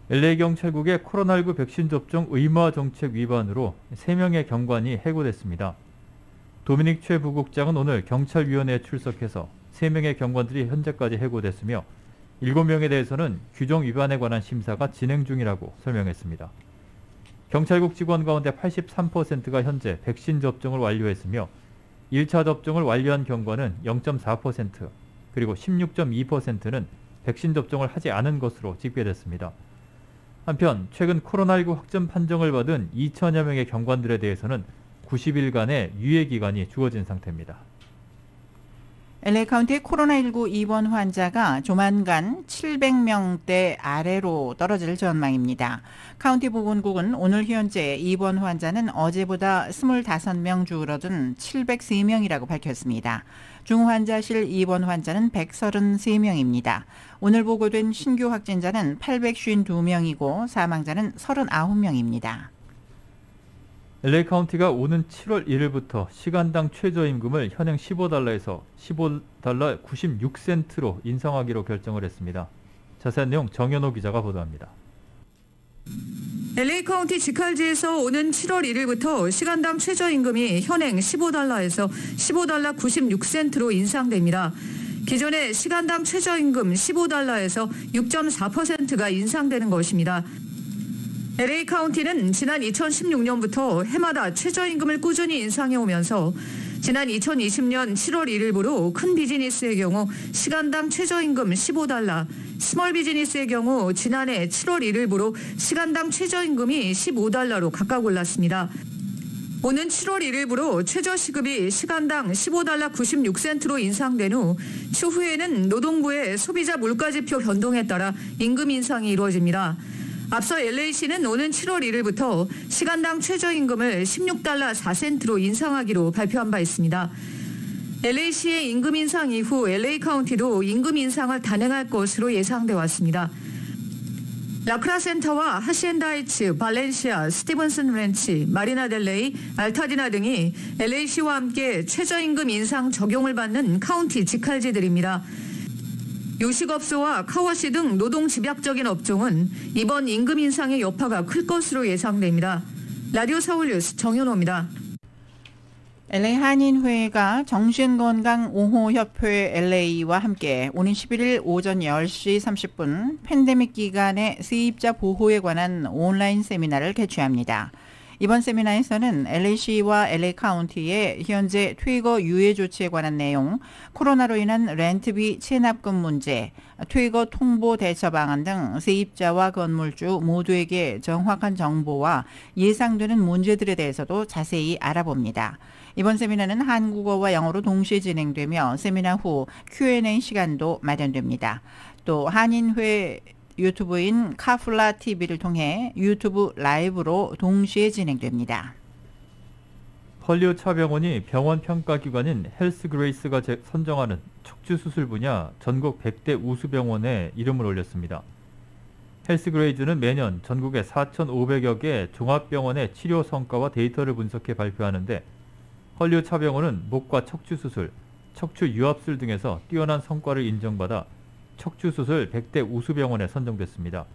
LA 경찰국의 코로나19 백신 접종 의무화 정책 위반으로 3명의 경관이 해고됐습니다. 도미닉 최 부국장은 오늘 경찰위원회에 출석해서 3명의 경관들이 현재까지 해고됐으며 7명에 대해서는 규정 위반에 관한 심사가 진행 중이라고 설명했습니다. 경찰국 직원 가운데 83%가 현재 백신 접종을 완료했으며 1차 접종을 완료한 경관은 0.4%, 그리고 16.2%는 백신 접종을 하지 않은 것으로 집계됐습니다. 한편 최근 코로나19 확진 판정을 받은 2천여 명의 경관들에 대해서는 90일간의 유예 기간이 주어진 상태입니다. LA 카운티의 코로나19 입원 환자가 조만간 700명대 아래로 떨어질 전망입니다. 카운티 보건국은 오늘 현재 입원 환자는 어제보다 25명 줄어든 703명이라고 밝혔습니다. 중환자실 입원 환자는 133명입니다. 오늘 보고된 신규 확진자는 852명이고 사망자는 39명입니다. LA 카운티가 오는 7월 1일부터 시간당 최저임금을 현행 $15에서 $15 96센트로 인상하기로 결정을 했습니다. 자세한 내용 정현호 기자가 보도합니다. LA 카운티 직할지에서 오는 7월 1일부터 시간당 최저임금이 현행 $15에서 $15 96센트로 인상됩니다. 기존의 시간당 최저임금 $15에서 6.4%가 인상되는 것입니다. LA 카운티는 지난 2016년부터 해마다 최저임금을 꾸준히 인상해 오면서 지난 2020년 7월 1일부로 큰 비즈니스의 경우 시간당 최저임금 $15, 스몰 비즈니스의 경우 지난해 7월 1일부로 시간당 최저임금이 $15로 각각 올랐습니다. 오는 7월 1일부로 최저시급이 시간당 $15 96센트로 인상된 후 추후에는 노동부의 소비자 물가지표 변동에 따라 임금 인상이 이루어집니다. 앞서 LA시는 오는 7월 1일부터 시간당 최저임금을 $16 4센트로 인상하기로 발표한 바 있습니다. LA시의 임금 인상 이후 LA 카운티도 임금 인상을 단행할 것으로 예상돼 왔습니다. 라크라 센터와 하시엔다 하이츠, 발렌시아, 스티븐슨 렌치, 마리나 델레이, 알타디나 등이 LA시와 함께 최저임금 인상 적용을 받는 카운티 직할지들입니다. 요식업소와 카워시 등 노동 집약적인 업종은 이번 임금 인상의 여파가 클 것으로 예상됩니다. 라디오 서울뉴스 정현호입니다. LA 한인회가 정신건강5호협회 LA와 함께 오는 11일 오전 10시 30분 팬데믹 기간의 세입자 보호에 관한 온라인 세미나를 개최합니다. 이번 세미나에서는 LA시와 LA 카운티의 현재 퇴거 유예 조치에 관한 내용, 코로나로 인한 렌트비 체납금 문제, 퇴거 통보 대처 방안 등 세입자와 건물주 모두에게 정확한 정보와 예상되는 문제들에 대해서도 자세히 알아봅니다. 이번 세미나는 한국어와 영어로 동시에 진행되며 세미나 후 Q&A 시간도 마련됩니다. 또 한인회 유튜브인 카플라 TV를 통해 유튜브 라이브로 동시에 진행됩니다. 헐리우드 차병원이 병원 평가기관인 헬스그레이스가 선정하는 척추수술 분야 전국 100대 우수병원에 이름을 올렸습니다. 헬스그레이즈는 매년 전국의 4,500여 개 종합병원의 치료 성과와 데이터를 분석해 발표하는데 헐리우드 차병원은 목과 척추수술, 척추 유압술 등에서 뛰어난 성과를 인정받아 척추수술 100대 우수병원에 선정됐습니다.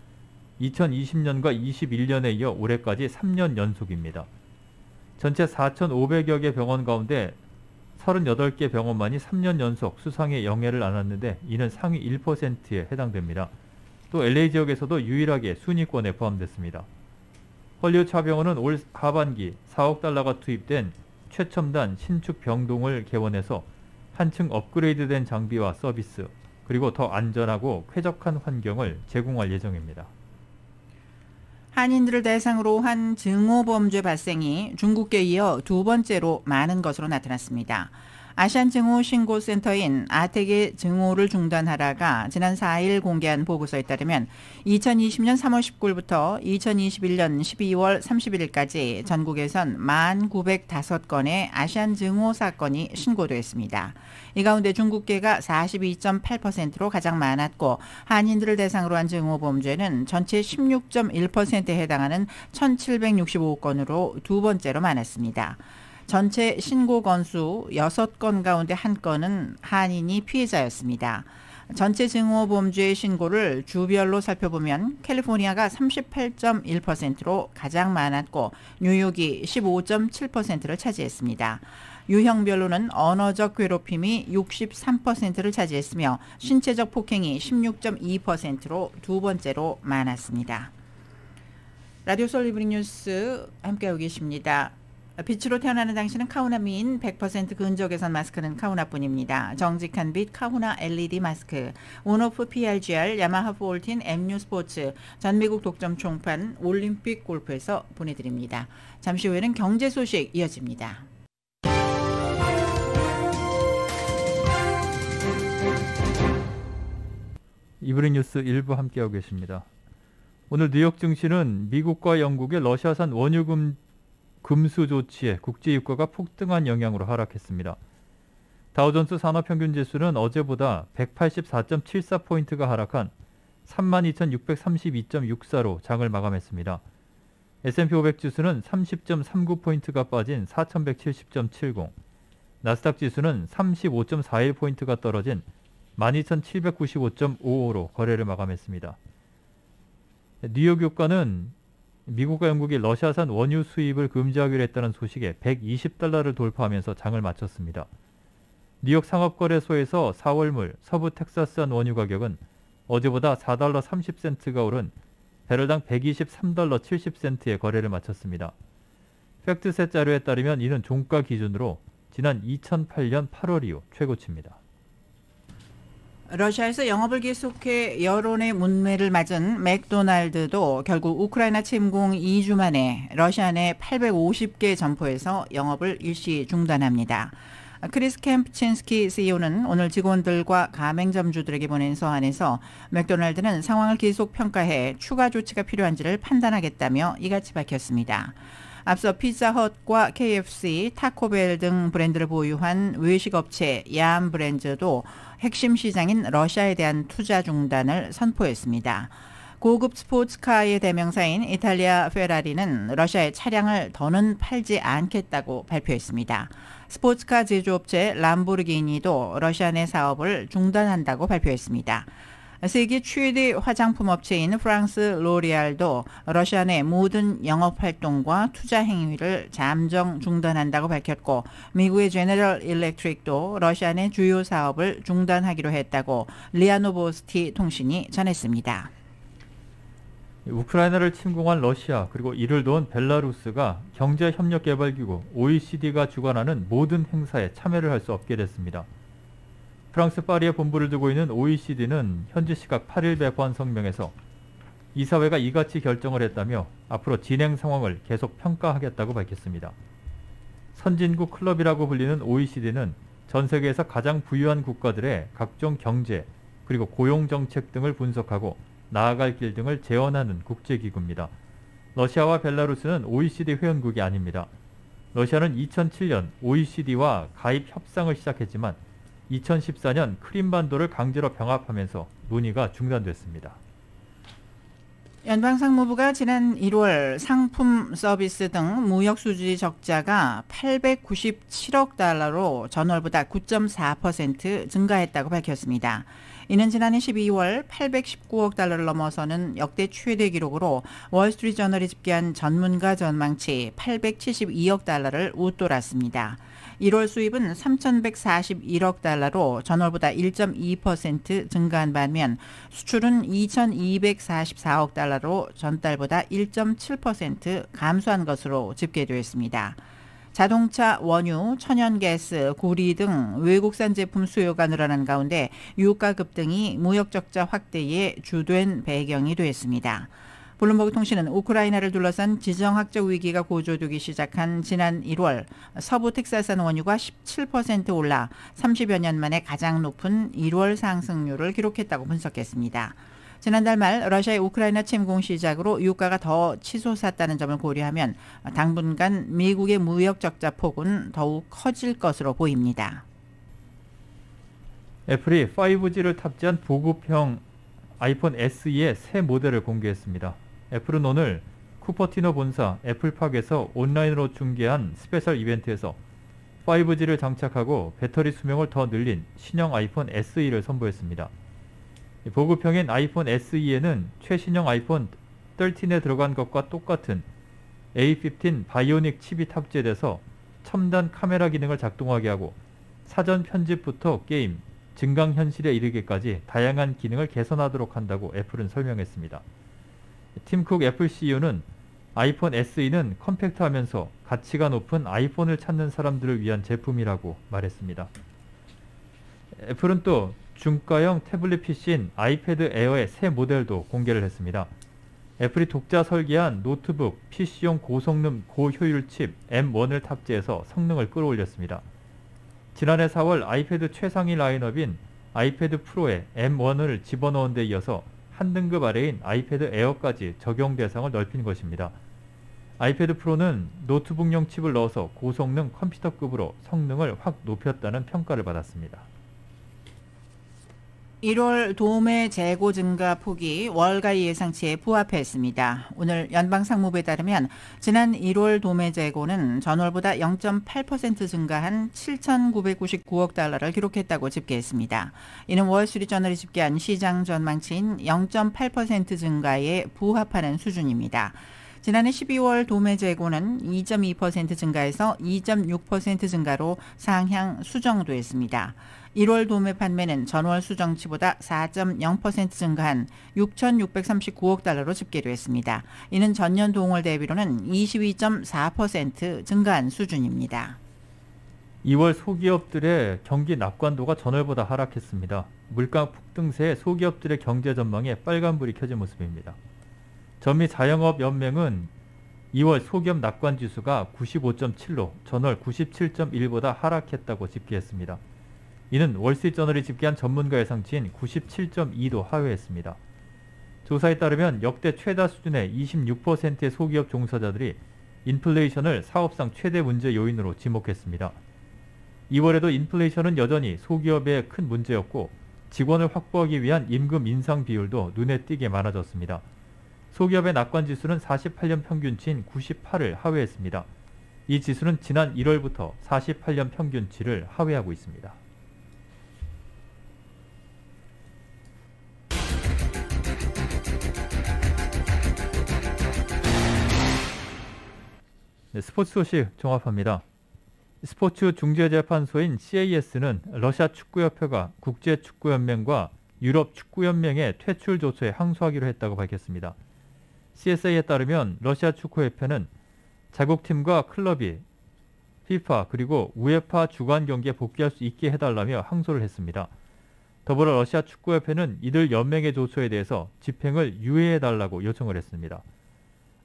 2020년과 21년에 이어 올해까지 3년 연속입니다. 전체 4,500여 개 병원 가운데 38개 병원만이 3년 연속 수상에 영예를 안았는데 이는 상위 1%에 해당됩니다. 또 LA 지역에서도 유일하게 순위권에 포함됐습니다. 헐리우드 차병원은 올 하반기 4억 달러가 투입된 최첨단 신축 병동을 개원해서 한층 업그레이드된 장비와 서비스, 그리고 더 안전하고 쾌적한 환경을 제공할 예정입니다. 한인들을 대상으로 한 증오범죄 발생이 중국에 이어 두 번째로 많은 것으로 나타났습니다. 아시안증오신고센터인 아텍의 증오를 중단하라가 지난 4일 공개한 보고서에 따르면 2020년 3월 19일부터 2021년 12월 31일까지 전국에선 1,905건의 아시안증오 사건이 신고됐습니다. 이 가운데 중국계가 42.8%로 가장 많았고 한인들을 대상으로 한 증오범죄는 전체 16.1%에 해당하는 1,765건으로 두 번째로 많았습니다. 전체 신고 건수 6건 가운데 1건은 한인이 피해자였습니다. 전체 증오범죄의 신고를 주별로 살펴보면 캘리포니아가 38.1%로 가장 많았고 뉴욕이 15.7%를 차지했습니다. 유형별로는 언어적 괴롭힘이 63%를 차지했으며 신체적 폭행이 16.2%로 두 번째로 많았습니다. 라디오 서울 이브닝 뉴스 함께하고 계십니다. 빛으로 태어나는 당신은 카우나 미인 100% 근적외선 마스크는 카우나뿐입니다. 정직한 빛 카우나 LED 마스크, 온오프 PRGR, 야마하 폴틴, MU 스포츠, 전미국 독점 총판, 올림픽 골프에서 보내드립니다. 잠시 후에는 경제 소식 이어집니다. 이브닝 뉴스 1부 함께하고 계십니다. 오늘 뉴욕 증시는 미국과 영국의 러시아산 원유 금수 조치에 국제 유가가 폭등한 영향으로 하락했습니다. 다우존스 산업평균지수는 어제보다 184.74포인트가 하락한 32,632.64로 장을 마감했습니다. S&P 500 지수는 30.39포인트가 빠진 4,170.70, 나스닥 지수는 35.41포인트가 떨어진 12,795.55로 거래를 마감했습니다. 뉴욕 유가는 미국과 영국이 러시아산 원유 수입을 금지하기로 했다는 소식에 120달러를 돌파하면서 장을 마쳤습니다. 뉴욕 상업거래소에서 4월물 서부 텍사스산 원유 가격은 어제보다 4달러 30센트가 오른 배럴당 123달러 70센트에 거래를 마쳤습니다. 팩트셋 자료에 따르면 이는 종가 기준으로 지난 2008년 8월 이후 최고치입니다. 러시아에서 영업을 계속해 여론의 문매를 맞은 맥도날드도 결국 우크라이나 침공 2주 만에 러시아 내 850개 점포에서 영업을 일시 중단합니다. 크리스 캠프친스키 CEO는 오늘 직원들과 가맹점주들에게 보낸 서한에서 맥도날드는 상황을 계속 평가해 추가 조치가 필요한지를 판단하겠다며 이같이 밝혔습니다. 앞서 피자헛과 KFC, 타코벨 등 브랜드를 보유한 외식업체 야암 브랜드도 핵심 시장인 러시아에 대한 투자 중단을 선포했습니다. 고급 스포츠카의 대명사인 이탈리아 페라리는 러시아에 차량을 더는 팔지 않겠다고 발표했습니다. 스포츠카 제조업체 람보르기니도 러시아 내 사업을 중단한다고 발표했습니다. 세계 최대 화장품 업체인 프랑스 로리알도 러시아 내 모든 영업활동과 투자 행위를 잠정 중단한다고 밝혔고 미국의 제너럴 일렉트릭도 러시아 내 주요 사업을 중단하기로 했다고 리아 노보스티 통신이 전했습니다. 우크라이나를 침공한 러시아 그리고 이를 도운 벨라루스가 경제협력개발기구 OECD가 주관하는 모든 행사에 참여를 할 수 없게 됐습니다. 프랑스 파리에 본부를 두고 있는 OECD는 현지 시각 8일 배포한 성명에서 이사회가 이같이 결정을 했다며 앞으로 진행 상황을 계속 평가하겠다고 밝혔습니다. 선진국 클럽이라고 불리는 OECD는 전 세계에서 가장 부유한 국가들의 각종 경제 그리고 고용 정책 등을 분석하고 나아갈 길 등을 제언하는 국제기구입니다. 러시아와 벨라루스는 OECD 회원국이 아닙니다. 러시아는 2007년 OECD와 가입 협상을 시작했지만 2014년 크림반도를 강제로 병합하면서 논의가 중단됐습니다. 연방상무부가 지난 1월 상품 서비스 등 무역 수지 적자가 897억 달러로 전월보다 9.4% 증가했다고 밝혔습니다. 이는 지난해 12월 819억 달러를 넘어서는 역대 최대 기록으로 월스트리트저널이 집계한 전문가 전망치 872억 달러를 웃돌았습니다. 1월 수입은 3,141억 달러로 전월보다 1.2% 증가한 반면 수출은 2,244억 달러로 전달보다 1.7% 감소한 것으로 집계되었습니다. 자동차, 원유, 천연가스, 구리 등 외국산 제품 수요가 늘어난 가운데 유가 급등이 무역 적자 확대에 주된 배경이 되었습니다. 블룸버그 통신은 우크라이나를 둘러싼 지정학적 위기가 고조되기 시작한 지난 1월 서부 텍사스산 원유가 17% 올라 30여 년 만에 가장 높은 1월 상승률을 기록했다고 분석했습니다. 지난달 말 러시아의 우크라이나 침공 시작으로 유가가 더 치솟았다는 점을 고려하면 당분간 미국의 무역 적자 폭은 더욱 커질 것으로 보입니다. 애플이 5G를 탑재한 보급형 아이폰 SE의 새 모델을 공개했습니다. 애플은 오늘 쿠퍼티노 본사 애플팍에서 온라인으로 중계한 스페셜 이벤트에서 5G를 장착하고 배터리 수명을 더 늘린 신형 아이폰 SE를 선보였습니다. 보급형인 아이폰 SE에는 최신형 아이폰 13에 들어간 것과 똑같은 A15 바이오닉 칩이 탑재돼서 첨단 카메라 기능을 작동하게 하고 사전 편집부터 게임, 증강현실에 이르기까지 다양한 기능을 개선하도록 한다고 애플은 설명했습니다. 팀 쿡 애플 CEO는 아이폰 SE는 컴팩트하면서 가치가 높은 아이폰을 찾는 사람들을 위한 제품이라고 말했습니다. 애플은 또 중가형 태블릿 PC인 아이패드 에어의 새 모델도 공개를 했습니다. 애플이 독자 설계한 노트북, PC용 고성능 고효율 칩 M1을 탑재해서 성능을 끌어올렸습니다. 지난해 4월 아이패드 최상위 라인업인 아이패드 프로에 M1을 집어넣은 데 이어서 한 등급 아래인 아이패드 에어까지 적용 대상을 넓힌 것입니다. 아이패드 프로는 노트북용 칩을 넣어서 고성능 컴퓨터급으로 성능을 확 높였다는 평가를 받았습니다. 1월 도매 재고 증가 폭이 월가 예상치에 부합했습니다. 오늘 연방상무부에 따르면 지난 1월 도매 재고는 전월보다 0.8% 증가한 7,999억 달러를 기록했다고 집계했습니다. 이는 월스트리트저널이 집계한 시장 전망치인 0.8% 증가에 부합하는 수준입니다. 지난해 12월 도매 재고는 2.2% 증가해서 2.6% 증가로 상향 수정됐습니다. 1월 도매 판매는 전월 수정치보다 4.0% 증가한 6,639억 달러로 집계됐습니다. 이는 전년 동월 대비로는 22.4% 증가한 수준입니다. 2월 소기업들의 경기 낙관도가 전월보다 하락했습니다. 물가 폭등세에 소기업들의 경제 전망에 빨간불이 켜진 모습입니다. 전미 자영업연맹은 2월 소기업 낙관지수가 95.7로 전월 97.1보다 하락했다고 집계했습니다. 이는 월스트리트저널이 집계한 전문가 예상치인 97.2도 하회했습니다. 조사에 따르면 역대 최다 수준의 26%의 소기업 종사자들이 인플레이션을 사업상 최대 문제 요인으로 지목했습니다. 2월에도 인플레이션은 여전히 소기업의 큰 문제였고 직원을 확보하기 위한 임금 인상 비율도 눈에 띄게 많아졌습니다. 소기업의 낙관지수는 48년 평균치인 98을 하회했습니다. 이 지수는 지난 1월부터 48년 평균치를 하회하고 있습니다. 네, 스포츠 소식 종합합니다. 스포츠 중재재판소인 CAS는 러시아 축구협회가 국제축구연맹과 유럽축구연맹의 퇴출 조처에 항소하기로 했다고 밝혔습니다. CSA에 따르면 러시아 축구협회는 자국팀과 클럽이 FIFA 그리고 우에파 주관 경기에 복귀할 수 있게 해달라며 항소를 했습니다. 더불어 러시아 축구협회는 이들 연맹의 조처에 대해서 집행을 유예해달라고 요청을 했습니다.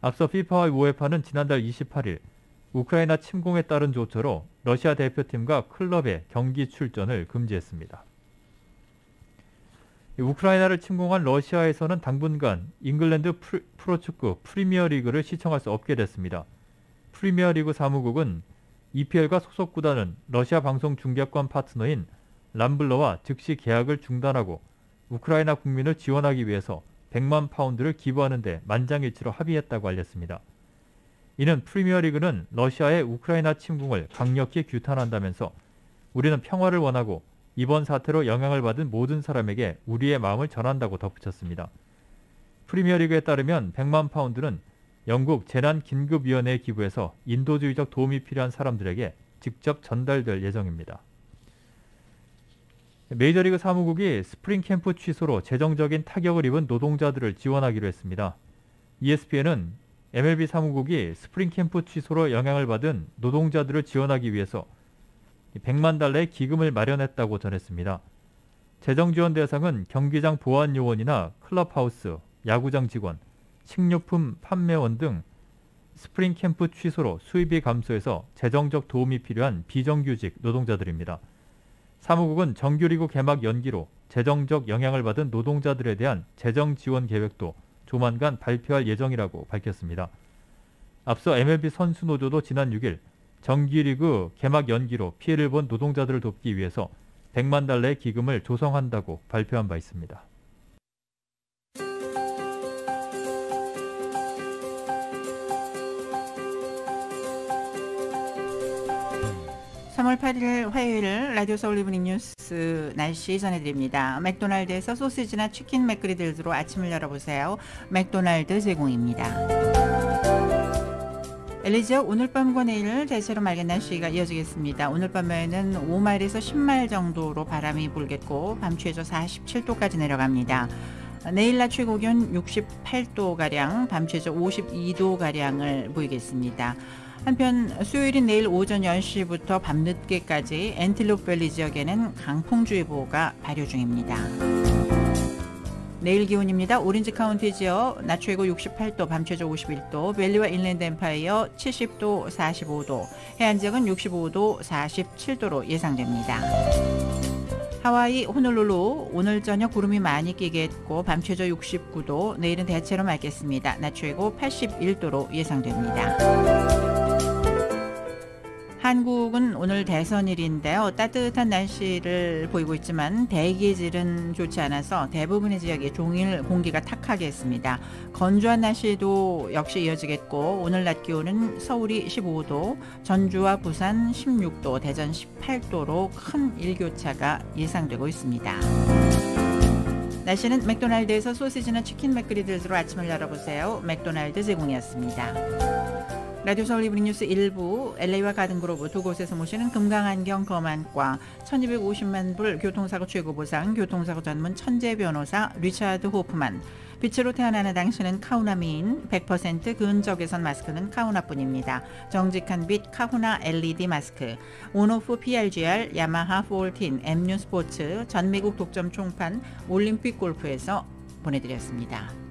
앞서 FIFA와 우에파는 지난달 28일 우크라이나 침공에 따른 조처로 러시아 대표팀과 클럽의 경기 출전을 금지했습니다. 우크라이나를 침공한 러시아에서는 당분간 잉글랜드 프로축구 프리미어리그를 시청할 수 없게 됐습니다. 프리미어리그 사무국은 EPL과 소속 구단은 러시아 방송 중계권 파트너인 람블러와 즉시 계약을 중단하고 우크라이나 국민을 지원하기 위해서 100만 파운드를 기부하는 데 만장일치로 합의했다고 알렸습니다. 이는 프리미어리그는 러시아의 우크라이나 침공을 강력히 규탄한다면서 우리는 평화를 원하고 이번 사태로 영향을 받은 모든 사람에게 우리의 마음을 전한다고 덧붙였습니다. 프리미어리그에 따르면 100만 파운드는 영국 재난긴급위원회에 기부해서 인도주의적 도움이 필요한 사람들에게 직접 전달될 예정입니다. 메이저리그 사무국이 스프링 캠프 취소로 재정적인 타격을 입은 노동자들을 지원하기로 했습니다. ESPN은 MLB 사무국이 스프링 캠프 취소로 영향을 받은 노동자들을 지원하기 위해서 100만 달러의 기금을 마련했다고 전했습니다. 재정 지원 대상은 경기장 보안 요원이나 클럽하우스, 야구장 직원, 식료품 판매원 등 스프링 캠프 취소로 수입이 감소해서 재정적 도움이 필요한 비정규직 노동자들입니다. 사무국은 정규리그 개막 연기로 재정적 영향을 받은 노동자들에 대한 재정 지원 계획도 조만간 발표할 예정이라고 밝혔습니다. 앞서 MLB 선수노조도 지난 6일 정규리그 개막 연기로 피해를 본 노동자들을 돕기 위해서 100만 달러의 기금을 조성한다고 발표한 바 있습니다. 3월 8일 화요일 라디오 서울 이브닝 뉴스 날씨 전해드립니다. 맥도날드에서 소시지나 치킨 맥그리들로 아침을 열어보세요. 맥도날드 제공입니다. LA 지역 오늘 밤과 내일 대체로 맑은 날씨가 이어지겠습니다. 오늘 밤에는 5마일에서 10마일 정도로 바람이 불겠고 밤 최저 47도까지 내려갑니다. 내일 낮 최고 기온 68도가량, 밤 최저 52도가량을 보이겠습니다. 한편 수요일인 내일 오전 10시부터 밤늦게까지 엔틸록 밸리 지역에는 강풍주의보가 발효 중입니다. 내일 기온입니다. 오렌지 카운티 지역 낮 최고 68도, 밤 최저 51도, 밸리와 인랜드 엠파이어 70도, 45도, 해안 지역은 65도, 47도로 예상됩니다. 하와이 호놀룰루 오늘 저녁 구름이 많이 끼겠고 밤 최저 69도, 내일은 대체로 맑겠습니다. 낮 최고 81도로 예상됩니다. 한국은 오늘 대선일인데요. 따뜻한 날씨를 보이고 있지만 대기질은 좋지 않아서 대부분의 지역이 종일 공기가 탁하겠습니다. 건조한 날씨도 역시 이어지겠고 오늘 낮 기온은 서울이 15도, 전주와 부산 16도, 대전 18도로 큰 일교차가 예상되고 있습니다. 날씨는 맥도날드에서 소시지나 치킨 맥그리들로 아침을 열어보세요. 맥도날드 제공이었습니다. 라디오 서울 이브닝 뉴스 1부, LA와 가든그로브 두 곳에서 모시는 금강안경 검안과 1250만 불 교통사고 최고보상 교통사고 전문 천재 변호사 리차드 호프만, 빛으로 태어나는 당신은 카우나 미인, 100% 근적외선 마스크는 카우나뿐입니다. 정직한 빛 카후나 LED 마스크, 온오프 PRGR, 야마하 14, MU 스포츠, 전미국 독점 총판 올림픽 골프에서 보내드렸습니다.